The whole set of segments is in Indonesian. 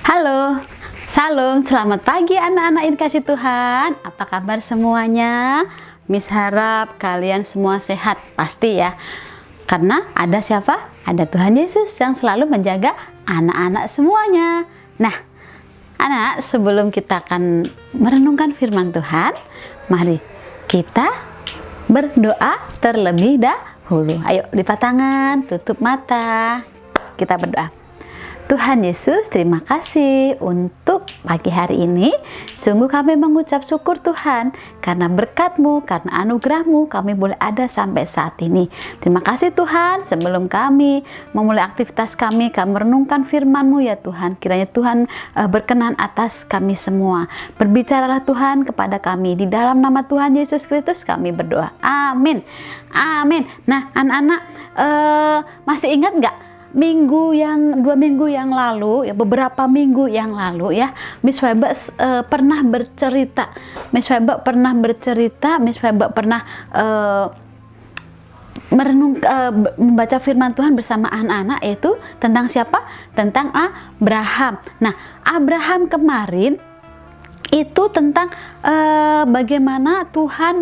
Halo, salam, selamat pagi anak-anak yang dikasih Tuhan. Apa kabar semuanya? Miss harap kalian semua sehat, pasti ya. Karena ada siapa? Ada Tuhan Yesus yang selalu menjaga anak-anak semuanya. Nah, anak, sebelum kita akan merenungkan firman Tuhan, mari kita berdoa terlebih dahulu. Ayo, lipat tangan, tutup mata. Kita berdoa. Tuhan Yesus, terima kasih untuk pagi hari ini. Sungguh kami mengucap syukur Tuhan, karena berkat-Mu, karena anugerah-Mu kami boleh ada sampai saat ini. Terima kasih Tuhan, sebelum kami memulai aktivitas kami merenungkan firman-Mu ya Tuhan. Kiranya Tuhan berkenan atas kami semua. Berbicaralah Tuhan kepada kami. Di dalam nama Tuhan Yesus Kristus kami berdoa. Amin. Amin. Nah anak-anak, masih ingat nggak? Dua minggu yang lalu, ya, beberapa minggu yang lalu ya, Miss Weba pernah bercerita, Miss Weba pernah membaca firman Tuhan bersama anak-anak, yaitu tentang siapa? Tentang Abraham. Nah, Abraham kemarin itu tentang bagaimana Tuhan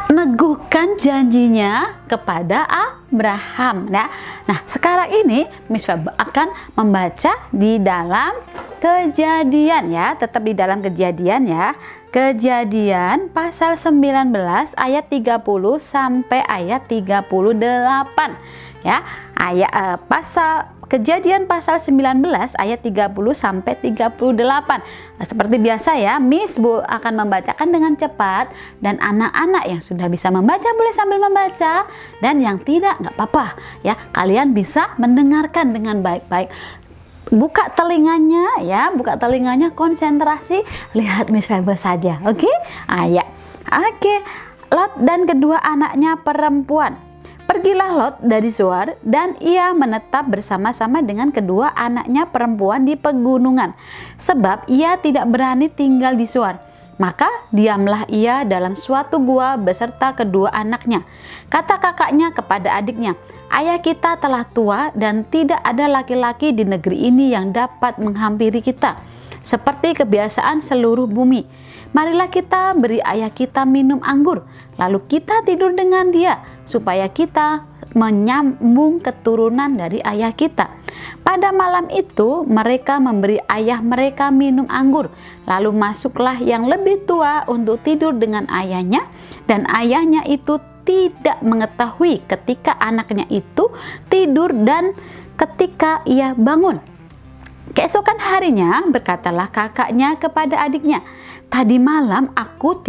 meneguhkan janjinya kepada Abraham ya. Nah, sekarang ini Miss Weba akan membaca di dalam Kejadian ya, tetap di dalam Kejadian ya. Kejadian pasal 19 ayat 30 sampai ayat 38 ya. Kejadian pasal 19 ayat 30 sampai 38. Nah, seperti biasa ya, Miss akan membacakan dengan cepat, dan anak-anak yang sudah bisa membaca boleh sambil membaca, dan yang tidak nggak apa-apa ya. Kalian bisa mendengarkan dengan baik-baik. Buka telinganya ya, konsentrasi, lihat Miss Weba saja. Oke? Ayat. Oke. Lot dan kedua anaknya perempuan. Pergilah Lot dari Zoar, dan ia menetap bersama-sama dengan kedua anaknya perempuan di pegunungan, sebab ia tidak berani tinggal di Zoar. Maka diamlah ia dalam suatu gua beserta kedua anaknya. Kata kakaknya kepada adiknya, "Ayah kita telah tua dan tidak ada laki-laki di negeri ini yang dapat menghampiri kita, seperti kebiasaan seluruh bumi. Marilah kita beri ayah kita minum anggur, lalu kita tidur dengan dia, supaya kita menyambung keturunan dari ayah kita." Pada malam itu mereka memberi ayah mereka minum anggur. Lalu masuklah yang lebih tua untuk tidur dengan ayahnya, dan ayahnya itu tidak mengetahui ketika anaknya itu tidur dan ketika ia bangun. Keesokan harinya berkatalah kakaknya kepada adiknya, "Tadi malam aku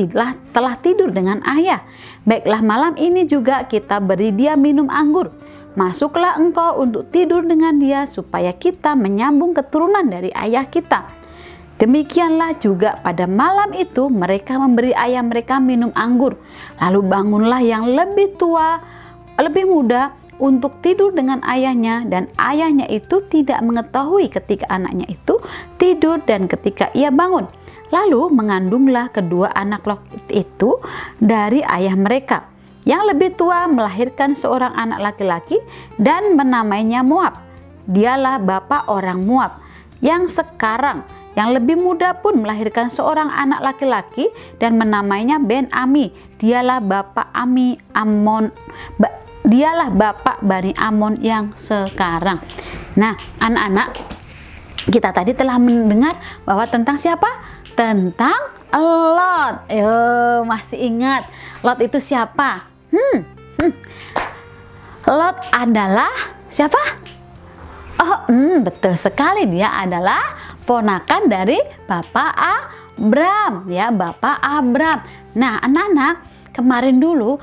telah tidur dengan ayah. Baiklah, malam ini juga kita beri dia minum anggur. Masuklah engkau untuk tidur dengan dia, supaya kita menyambung keturunan dari ayah kita." Demikianlah juga pada malam itu mereka memberi ayah mereka minum anggur. Lalu bangunlah yang lebih muda untuk tidur dengan ayahnya, dan ayahnya itu tidak mengetahui ketika anaknya itu tidur dan ketika ia bangun. Lalu mengandunglah kedua anak Lot itu dari ayah mereka. Yang lebih tua melahirkan seorang anak laki-laki dan menamainya Moab. Dialah bapa orang Moab. Yang lebih muda pun melahirkan seorang anak laki-laki dan menamainya Ben-Ami. Dialah bapa Bani Amon yang sekarang. Nah, anak-anak, kita tadi telah mendengar bahwa tentang siapa? Tentang Lot. Masih ingat Lot itu siapa? Lot adalah siapa? Betul sekali, dia adalah ponakan dari Bapak Abram ya, Bapak Abram. Nah, anak-anak, kemarin dulu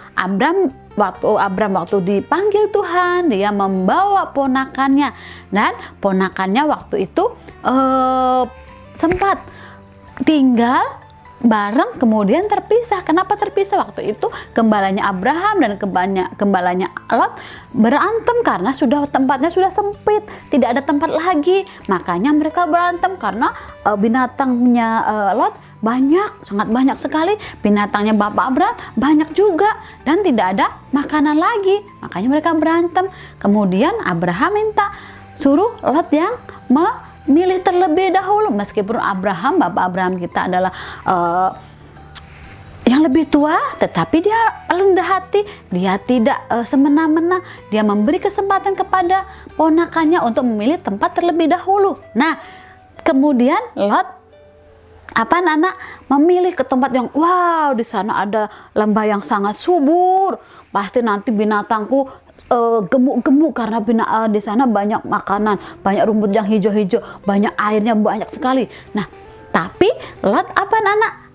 waktu dipanggil Tuhan, dia membawa ponakannya, dan ponakannya waktu itu sempat tinggal bareng, kemudian terpisah. Kenapa terpisah? Waktu itu gembalanya Abraham dan gembalanya Lot berantem karena tempatnya sudah sempit, tidak ada tempat lagi. Makanya mereka berantem karena binatangnya Lot sangat banyak sekali, binatangnya Bapak Abraham banyak juga, dan tidak ada makanan lagi. Makanya mereka berantem. Kemudian Abraham minta suruh Lot yang memilih terlebih dahulu, meskipun Abraham, bapak Abraham kita adalah yang lebih tua, tetapi dia rendah hati, dia tidak semena-mena, dia memberi kesempatan kepada ponakannya untuk memilih tempat terlebih dahulu. Nah, kemudian Lot memilih ke tempat yang wow, di sana ada lembah yang sangat subur, pasti nanti binatangku gemuk-gemuk karena di sana banyak makanan, banyak rumput yang hijau-hijau, banyak airnya banyak sekali. Nah, tapi Lot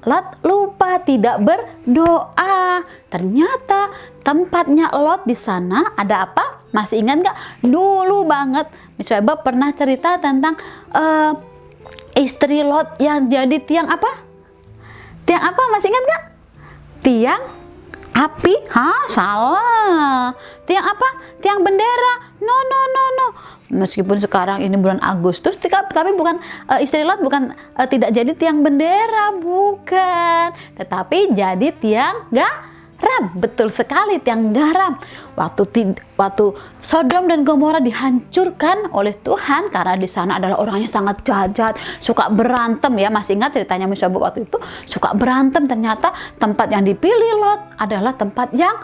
Lot lupa tidak berdoa. Ternyata tempatnya Lot di sana ada apa? Masih ingat nggak? Dulu banget Miss Weba pernah cerita tentang istri Lot yang jadi tiang apa? Tiang apa? Masih ingat nggak? Tiang api? Salah. Tiang apa? Tiang bendera. No. Meskipun sekarang ini bulan Agustus, tapi bukan istri Lot bukan tidak jadi tiang bendera, bukan. Tetapi jadi tiang garam. Betul sekali, tiang garam. Waktu Sodom dan Gomora dihancurkan oleh Tuhan karena di sana adalah orangnya sangat jahat, suka berantem ya. Masih ingat ceritanya Miss Weba waktu itu suka berantem. Ternyata tempat yang dipilih Lot adalah tempat yang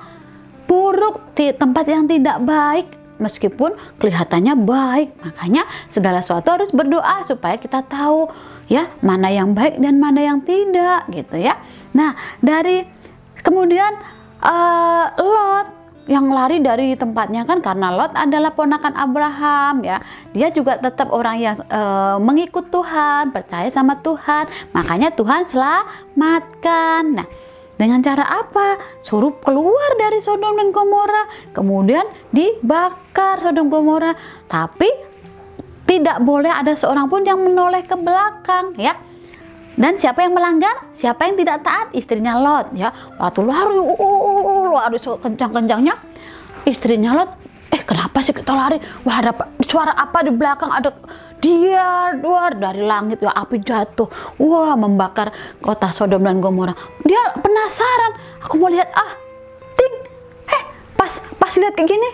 buruk, tempat yang tidak baik. Meskipun kelihatannya baik, makanya segala sesuatu harus berdoa supaya kita tahu ya mana yang baik dan mana yang tidak, gitu ya. Nah, kemudian Lot yang lari dari tempatnya kan karena Lot adalah ponakan Abraham ya. Dia juga tetap orang yang mengikut Tuhan, percaya sama Tuhan. Makanya Tuhan selamatkan. Nah, dengan cara apa? Suruh keluar dari Sodom dan Gomora, kemudian dibakar Sodom Gomora. Tapi tidak boleh ada seorang pun yang menoleh ke belakang ya. Dan siapa yang melanggar? Siapa yang tidak taat? Istrinya Lot ya. Waktu lari kencang-kencangnya, istrinya Lot, kenapa sih kita lari? Wah, ada suara apa di belakang? Ada dia dari langit ya, api jatuh, wah, membakar kota Sodom dan Gomora. Dia penasaran, aku mau lihat, pas lihat kayak gini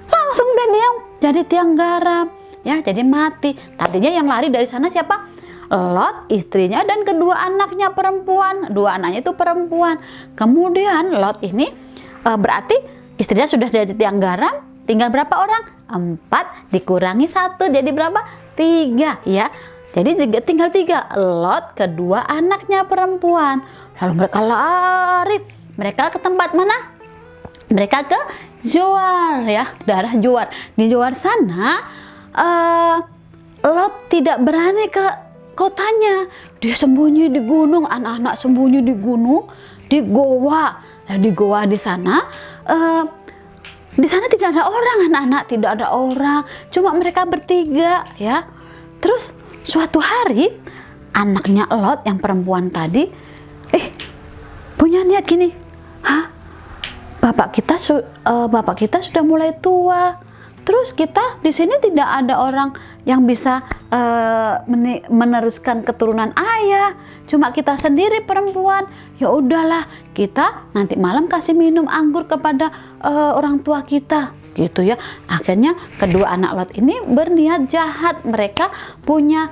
langsung dia jadi tiang garam ya, jadi mati. Tadinya yang lari dari sana siapa? Lot, istrinya dan kedua anaknya perempuan. Dua anaknya itu perempuan. Kemudian Lot ini berarti istrinya sudah jadi tiang garam, tinggal berapa orang? 4 dikurangi 1 jadi berapa? 3 ya. Jadi tinggal 3. Lot, kedua anaknya perempuan. Lalu mereka lari. Mereka ke tempat mana? Mereka ke Zoar ya, daerah Zoar. Di Zoar sana Lot tidak berani ke kotanya. Dia sembunyi di gunung, anak-anak sembunyi di gunung, di goa. Nah, di goa di sana tidak ada orang, anak-anak tidak ada orang, cuma mereka bertiga ya. Terus suatu hari anaknya Lot yang perempuan tadi punya niat gini, bapak kita sudah mulai tua, terus kita di sini tidak ada orang yang bisa meneruskan keturunan ayah, cuma kita sendiri perempuan. Ya udahlah, kita nanti malam kasih minum anggur kepada orang tua kita, gitu ya. Akhirnya kedua anak Lot ini berniat jahat. Mereka punya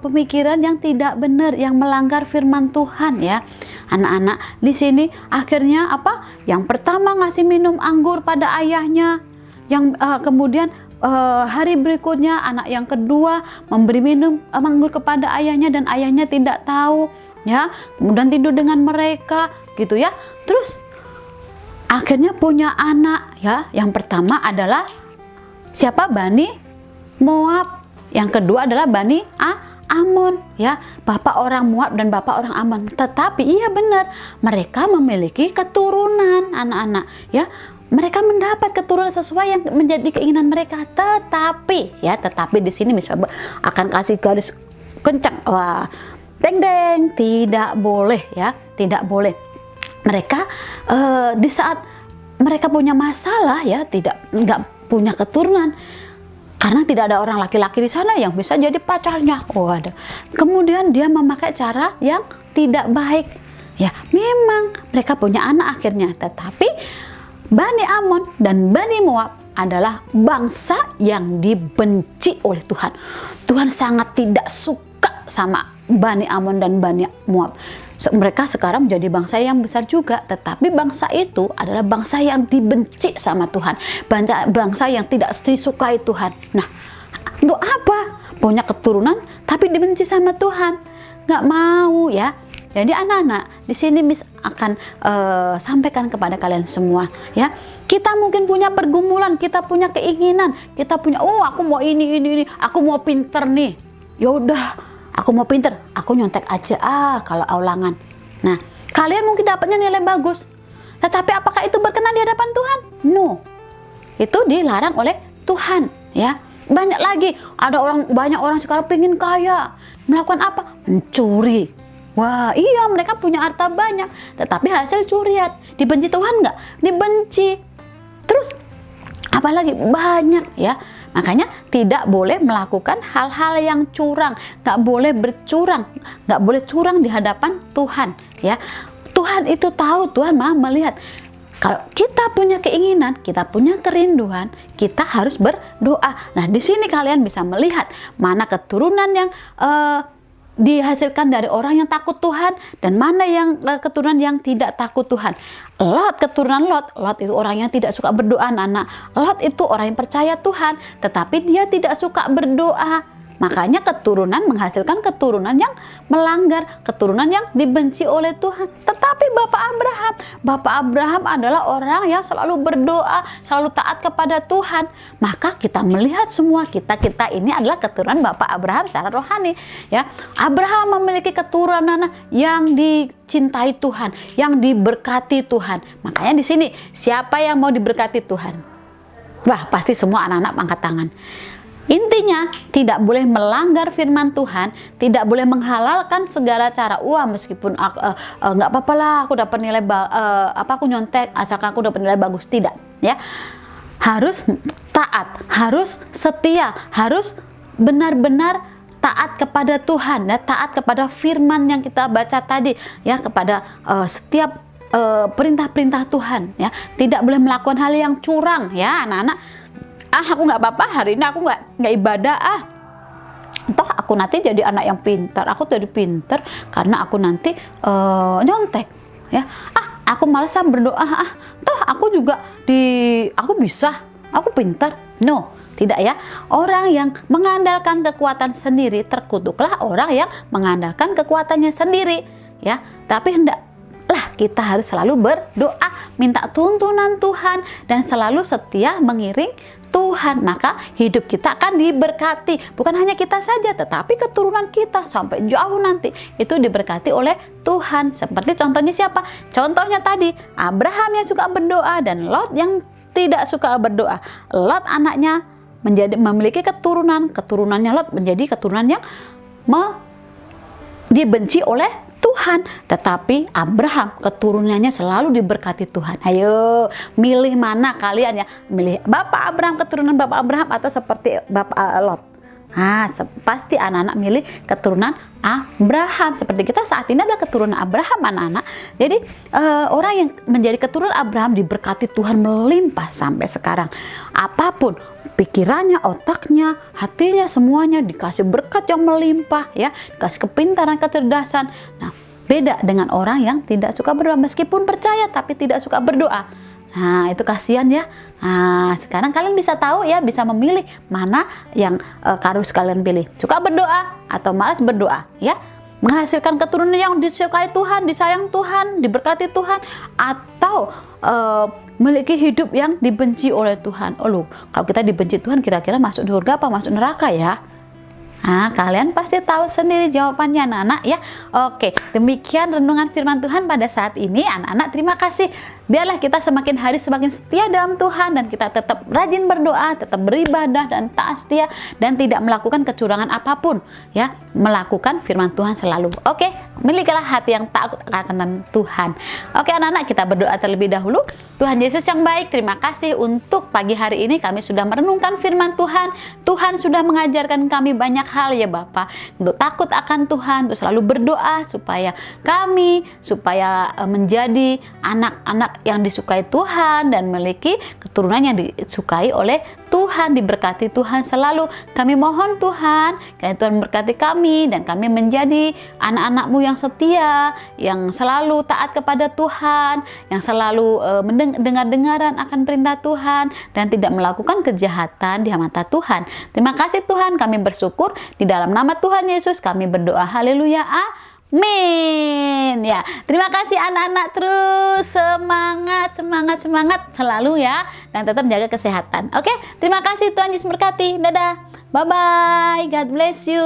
pemikiran yang tidak benar, yang melanggar firman Tuhan ya. Anak-anak di sini akhirnya apa? Yang pertama ngasih minum anggur pada ayahnya, yang kemudian hari berikutnya anak yang kedua memberi minum anggur kepada ayahnya dan ayahnya tidak tahu ya. Kemudian tidur dengan mereka gitu ya. Terus akhirnya punya anak ya. Yang pertama adalah siapa? Bani Moab. Yang kedua adalah Bani Amon ya. Bapak orang Moab dan bapak orang Amon. Tetapi iya benar, mereka memiliki keturunan anak-anak ya. Mereka mendapat keturunan sesuai yang menjadi keinginan mereka. Tetapi di sini misalnya akan kasih garis kencang. Wah, deng, tidak boleh ya, tidak boleh. Mereka di saat mereka punya masalah ya, nggak punya keturunan karena tidak ada orang laki-laki di sana yang bisa jadi pacarnya. Waduh. Kemudian dia memakai cara yang tidak baik. Ya, memang mereka punya anak akhirnya, tetapi Bani Amon dan Bani Moab adalah bangsa yang dibenci oleh Tuhan. Tuhan sangat tidak suka sama Bani Amon dan Bani Moab. Mereka sekarang menjadi bangsa yang besar juga, tetapi bangsa itu adalah bangsa yang dibenci sama Tuhan, bangsa yang tidak disukai Tuhan. Nah, untuk apa? Punya keturunan tapi dibenci sama Tuhan, nggak mau ya. Jadi anak-anak, di sini Miss akan sampaikan kepada kalian semua ya. Kita mungkin punya pergumulan, kita punya keinginan, kita punya aku mau ini, aku mau pinter nih. Ya udah, aku mau pinter, aku nyontek aja kalau ulangan. Nah, kalian mungkin dapatnya nilai bagus. Tetapi apakah itu berkenan di hadapan Tuhan? No. Itu dilarang oleh Tuhan ya. Banyak lagi, banyak orang sekarang pengen kaya. Melakukan apa? Mencuri. Wah, iya, mereka punya harta banyak, tetapi hasil curian. Dibenci Tuhan nggak? Dibenci. Terus apalagi banyak ya. Makanya tidak boleh melakukan hal-hal yang curang, nggak boleh bercurang, nggak boleh curang di hadapan Tuhan ya. Tuhan itu tahu, Tuhan Maha melihat. Kalau kita punya keinginan, kita punya kerinduan, kita harus berdoa. Nah, di sini kalian bisa melihat mana keturunan yang dihasilkan dari orang yang takut Tuhan dan mana yang keturunan yang tidak takut Tuhan. Keturunan Lot itu orang yang tidak suka berdoa, anak-anak. Lot itu orang yang percaya Tuhan, tetapi dia tidak suka berdoa. Makanya keturunan menghasilkan keturunan yang melanggar, keturunan yang dibenci oleh Tuhan. Tetapi Bapak Abraham adalah orang yang selalu berdoa, selalu taat kepada Tuhan. Maka kita melihat semua kita ini adalah keturunan Bapak Abraham secara rohani. Ya, Abraham memiliki keturunan yang dicintai Tuhan, yang diberkati Tuhan. Makanya di sini siapa yang mau diberkati Tuhan? Wah, pasti semua anak-anak angkat tangan. Intinya tidak boleh melanggar firman Tuhan, tidak boleh menghalalkan segala cara. Meskipun nggak apa-apa lah, aku dapat nilai aku nyontek, asalkan aku dapat nilai bagus. Tidak, ya. Harus taat, harus setia, harus benar-benar taat kepada Tuhan, ya, taat kepada firman yang kita baca tadi, ya, kepada setiap perintah-perintah Tuhan, ya. Tidak boleh melakukan hal yang curang, ya, anak-anak. Aku nggak apa-apa, hari ini aku nggak ibadah, toh aku nanti jadi anak yang pintar, aku jadi pintar karena aku nanti nyontek, ya. Aku malas berdoa, toh aku juga aku bisa, aku pintar. No, tidak ya. Orang yang mengandalkan kekuatan sendiri, terkutuklah orang yang mengandalkan kekuatannya sendiri, ya. Tapi hendaklah kita harus selalu berdoa, minta tuntunan Tuhan dan selalu setia mengiring Tuhan, maka hidup kita akan diberkati. Bukan hanya kita saja, tetapi keturunan kita sampai jauh nanti itu diberkati oleh Tuhan. Seperti contohnya siapa? Contohnya tadi Abraham yang suka berdoa dan Lot yang tidak suka berdoa. Lot anaknya memiliki keturunannya Lot menjadi keturunan yang dibenci oleh Tuhan, tetapi Abraham keturunannya selalu diberkati Tuhan. Ayo, milih mana kalian ya? Milih Bapak Abraham, keturunan Bapak Abraham, atau seperti Bapak Lot? Pasti anak-anak milih keturunan Abraham. Seperti kita saat ini adalah keturunan Abraham, anak-anak. Jadi orang yang menjadi keturunan Abraham diberkati Tuhan melimpah sampai sekarang. Apapun pikirannya, otaknya, hatinya, semuanya dikasih berkat yang melimpah, ya, dikasih kepintaran, kecerdasan. Nah, beda dengan orang yang tidak suka berdoa, meskipun percaya tapi tidak suka berdoa. Nah, itu kasihan ya. Nah, sekarang kalian bisa tahu ya, bisa memilih mana yang harus kalian pilih. Suka berdoa atau malas berdoa, ya. Menghasilkan keturunan yang disukai Tuhan, disayang Tuhan, diberkati Tuhan, atau memiliki hidup yang dibenci oleh Tuhan. Kalau kita dibenci Tuhan, kira-kira masuk surga apa masuk neraka ya? Kalian pasti tahu sendiri jawabannya, anak-anak, ya. Oke, demikian renungan firman Tuhan pada saat ini. Anak-anak, terima kasih. Biarlah kita semakin hari semakin setia dalam Tuhan, dan kita tetap rajin berdoa, tetap beribadah dan taat setia, dan tidak melakukan kecurangan apapun, ya. Melakukan firman Tuhan selalu. Oke, milikilah hati yang takut akan Tuhan. Oke, anak-anak, kita berdoa terlebih dahulu. Tuhan Yesus yang baik, terima kasih untuk pagi hari ini kami sudah merenungkan firman Tuhan. Tuhan sudah mengajarkan kami banyak hal, ya Bapa, untuk takut akan Tuhan, untuk selalu berdoa supaya kami menjadi anak-anak yang disukai Tuhan dan memiliki keturunan yang disukai oleh Tuhan, diberkati Tuhan selalu. Kami mohon Tuhan, kiranya Tuhan memberkati kami dan kami menjadi anak-anak-Mu yang setia, yang selalu taat kepada Tuhan, yang selalu mendengar-dengaran akan perintah Tuhan dan tidak melakukan kejahatan di mata Tuhan. Terima kasih Tuhan, kami bersyukur di dalam nama Tuhan Yesus kami berdoa. Haleluya. Amin. Ya, terima kasih anak-anak, terus semangat selalu ya, dan tetap jaga kesehatan. Oke, terima kasih, Tuhan Yesus berkati. Dadah. Bye bye. God bless you.